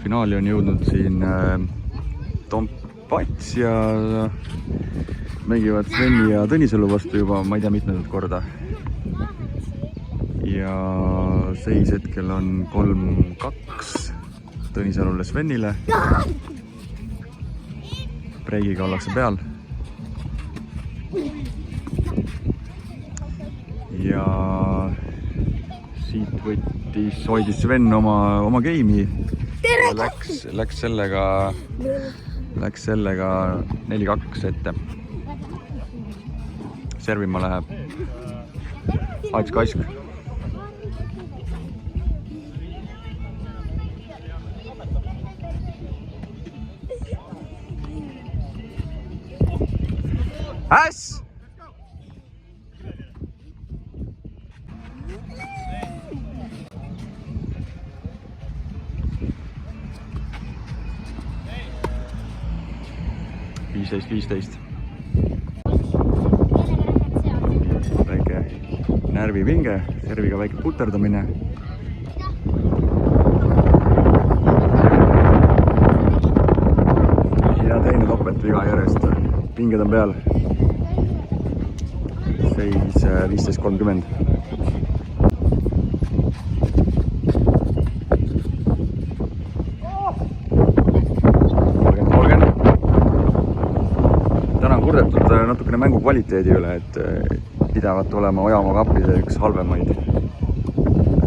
Finaali on jõudnud siin Tompats ja mängivad Sveni ja Tõnisalu vastu juba, ma ei tea, mitmendat korda. Ja seis hetkel on 3-2 Tõnisalule Svenile. Breigiga ollakse peal. Ja siit hoidis Sven oma game'i. Läks sellega 4-2 ette. Servima läheb Ats Kask. Äss! Väike närvipinge, serviga väike puterdamine. Ja teine topet viga järjest. Pinged on peal. Seis 15-30. Natukene mängu kvaliteedi üle, et pidavat olema Ojamaa kapide üks halvemaid.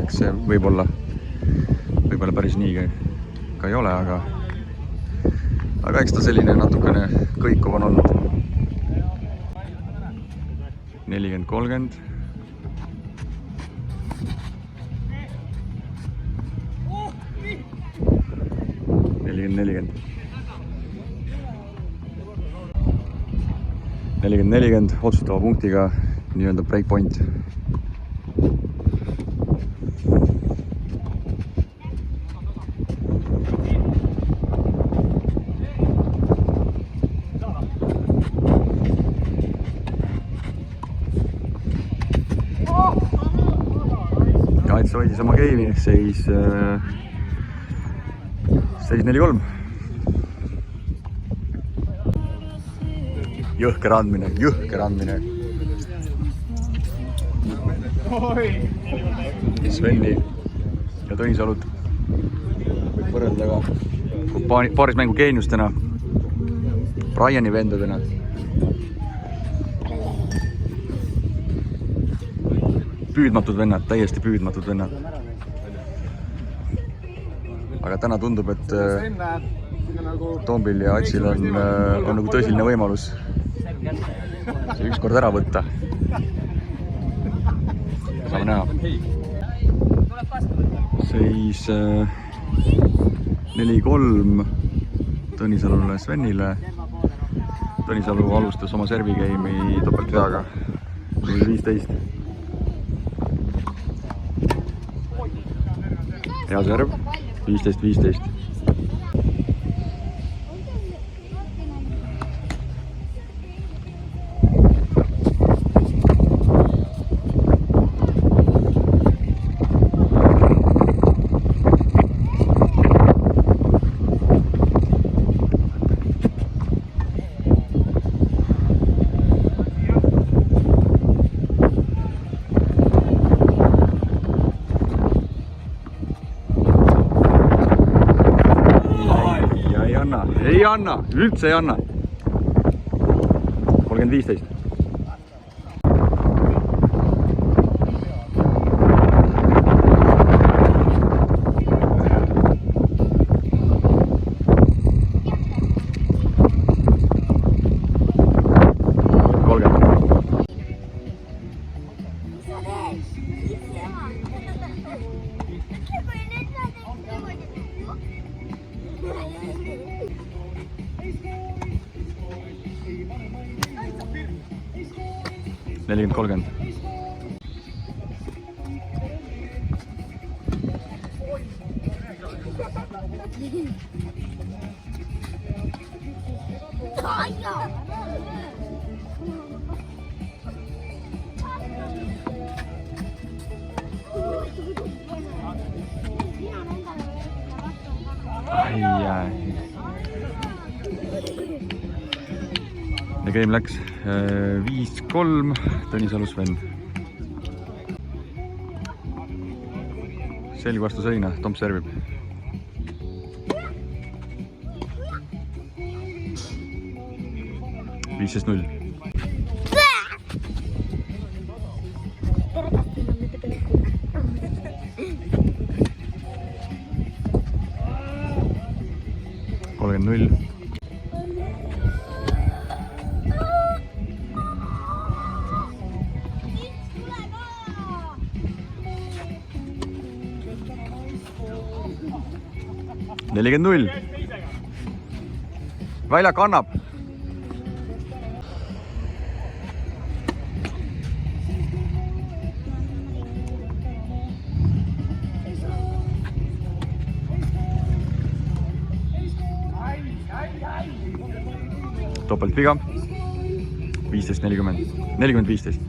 Eks see võib-olla päris nii ka ei ole, aga eks ta selline natukene kõikuv on olnud. 40-30. Otsustava punktiga nii-öelda breakpoint. Ats hoidis oma game'i, seis 4-3. Jõhker andmine. Sveni ja Tõnisalut võib võrrelda ka paaris mängu geeniustena, Briani vendadena. Püüdmatud vennad, täiesti püüdmatud vennad. Aga täna tundub, et Tombil ja Atsil on nagu tõsiline võimalus see ükskord ära võtta. Saame näha. Seis 4-3 Tõnisalule Svenile. Tõnisalu alustas oma servigame'i topeltveaga 15. Hea serv, 15-15. Ei anna, üldse ei anna. 30-15. Nelikümmend 30. ja game läks 5-3 Tõnisalu Sven. Selg vastu seina, Tomp servib. Viis 0. Null. Nelikümmend 0. Väljak annab. Topelt viga. 15-40. 40-15.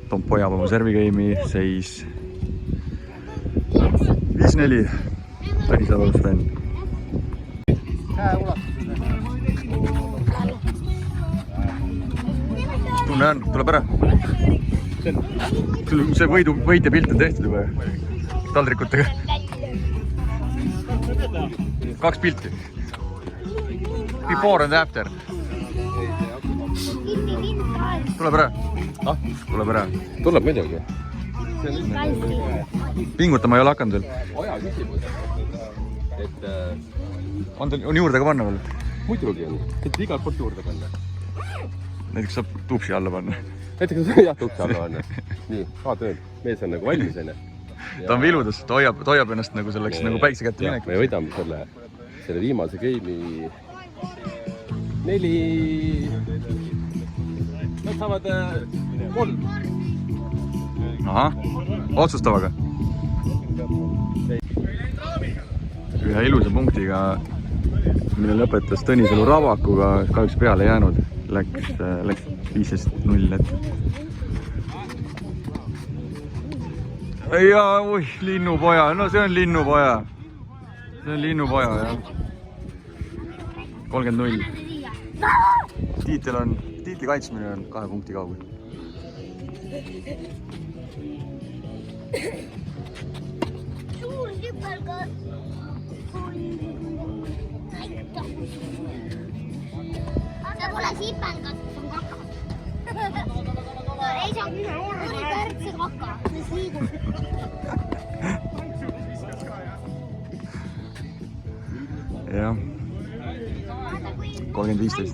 Tomp hoiab oma servigame'i, seis 5-4. Tõnisalu Sven. Tunne on, tuleb ära. Sul see võitja pilt on tehtud juba taldrikutega. 2 pilti. Before and after. Tuleb ära. Tuleb ära. Tuleb midagi. Pingutama ei ole hakanud veel. Aja küsimus. On juurde ka panna veel? Muidugi on. Et igalt poolt juurde panna. Näiteks saab tuksi alla panna. Näiteks jah, tuksi alla panna. Nii, tööd. Mees on nagu valmis enne. Ta on viludas, ta hoiab ennast nagu selleks nagu päikse kätte minek. Me võidame selle viimase game'i 4. Nad saavad 3. Ahah, otsustavaga. Ühe ilusa punktiga, mille lõpetas Tõnisalu Ravakuga, kahjuks peale jäänud. Läks 15-0 ette. Ja linnupoja, no see on linnupoja. See on linnupoja, jah. 30-0. Tiitli kaitsmine on 2 punkti kaugel. Suur sipelga. See pole sipelgas, see on kaka. Ei saa pärtse kaka, mis liigub. Jah. 30-15.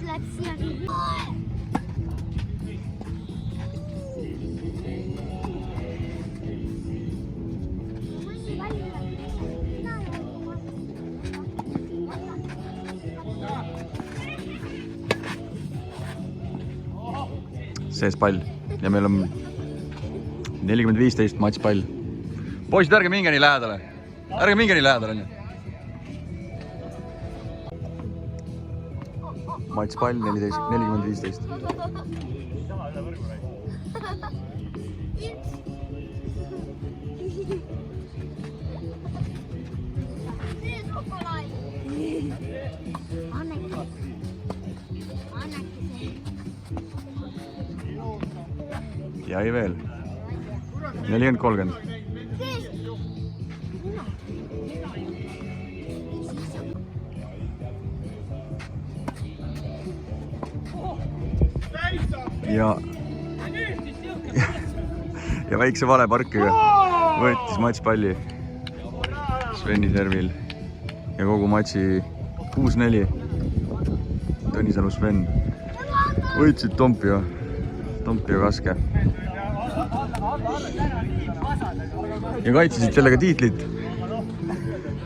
Sees pall ja meil on 40-15 matš pall. Poisid, ärge minge nii lähedale. Ärge minge nii lähedale, on ju. Matš pall 40-15. Jäi veel 40-30. Ja väikse valeparkiga võetis matšpalli Sveni servil ja kogu matši 6-4 Tõnisalu Sven võitsid Tompi ja Kaske ja kaitsesid sellega tiitlit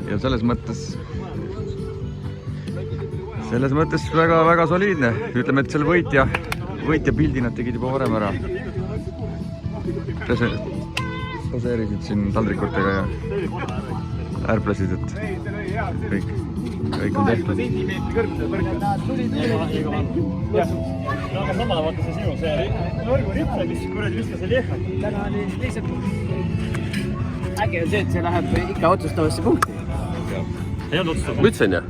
ja selles mõttes väga soliidne. Ütleme, et selle võitja pildi nad tegid juba varem ära. poseerisid siin taldrikutega ja äärplasid, et kõik on tehtud. aga sama vaata see sinu, see võrgu ripse, mis kuradi viskas see liehad. Täna oli lihtsalt äge on see, et see läheb ikka otsustavasse punkti. Ei olnud otsustav. ma ütlesin jah?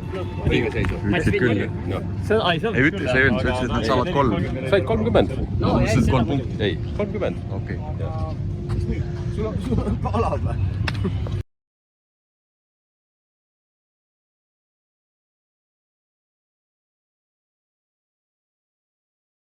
Ütlesid küll. No. Ei, sa ütlesid, et nad saavad 3. Said 30. No, ütlesid 3 punkti. Ei, 30. Okei. Jah. Sul on alad või?